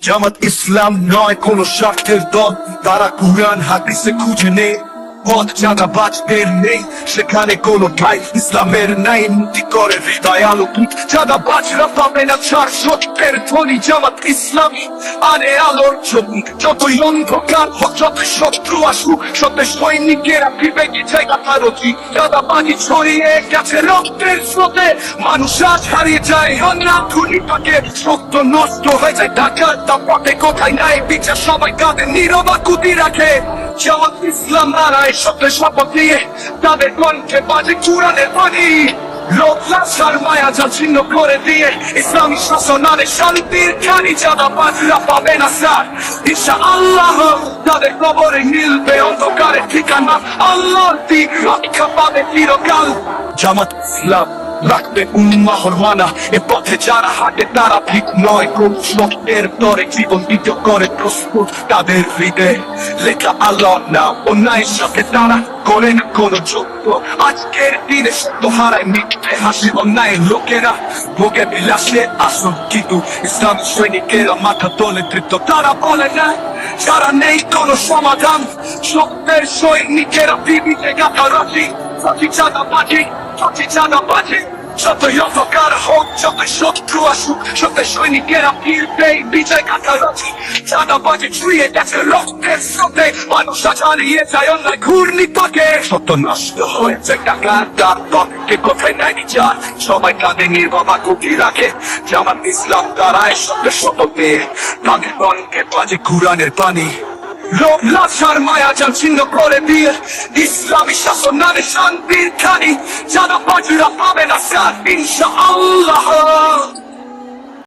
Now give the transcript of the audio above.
জামাত ইসলাম নয় কোন স্বার্থের দল, তারা কুরআন হাদিসে খুঁজে নেই পথ চাঁদাবাজদের নেই, সেখানে কোনো ঠাই ইসলামের নাই। মুক্তি করে হৃদয় আলোকিত, চাঁদাবাজরা পাবে না ছাড়। সত্যের ধ্বনি জামাত ইসলামী আনে আলোর ছবি। যতই অন্ধকার হোক, যতই শত্রু আসুক, সত্যের সৈনিকেরা বিবেকে জায়গা ভারতী। চাঁদাবাজি ছড়িয়ে গেছে রক্তের স্রোতে, মানুষ আজ হারিয়ে যায় অন্যায় ধুলিটাকে। সত্য নষ্ট হয়ে যায় ঢাকার তাপটে, কোথায় নাই বিচার, সবাই কাঁধে নীরব আকুতি রাখে। জামাত ইসলাম নারায় সত্যের শপথ নিয়ে তাদের কণ্ঠে বাজে কুরআনের বাণী। লোক লাশার মায়া যা ছিন্ন করে দিয়ে ইসলামী শাসন আনে শান্তির খানি। চাঁদাবাজরা পাবে না ছাড় ইনশাআল্লাহ, তাদের কবরে মিলবে অন্ধকারের ঠিকানা। আল্লাহর দিক রক্ষা পাবে চিরকাল। জামাত ইসলাম রাখবে উম্মাহর মানা, এ পথে যারা হাঁটে তারা ঠিক নয়। কোন সত্যের তরে জীবন দিতে করে প্রস্তুত, তাদের হৃদয়ে লেখা আল্লাহর নাম। অন্যায়ের সাথে তারা করে না কোনো যুদ্ধ। আজকের দিনে সত্য হারায়, মিথ্যে হাসে অন্যায়ের লোকেরা ভোগে বিলাসে আসল। কিন্তু ইসলামী সৈনিকেরা মাথা তোলে তৃপ্ত, তারা বলে না যারা নেই কোনো সমাধান। সত্যের সৈনিকেরা বিবিধে গাথা রাখি, সত্যি চাঁদাবাজি, সত্যি চাঁদাবাজি। যতই অন্ধকার হোক, যতই শত্রু আসুক, সত্যের সৈনিকেরা ফিরবে বিজয় গাথা রাখি। চাঁদাবাজি ছুঁয়ে গেছে রক্তের স্রোতে, মানুষ আজ হারিয়ে যায় অন্যায় ঘূর্ণিপাকে। সত্য নষ্ট হয়েছে টাকার দাম, কে কোথায় নেয় বিচার, সবাই কাঁধে নির্মম আকুতি রাখে। জামাত ইসলাম দাঁড়ায় সত্যের শপথ নিয়ে, তাদের কণ্ঠে বাজে কুরআনের বাণী। লোক লাশার মায়া যা ছিন্ন করে দিয়ে ইসলামী শাসন আনে শান্তির খানি। চাঁদাবাজরা পাবে না ছাড় ইনশাআল্লাহ।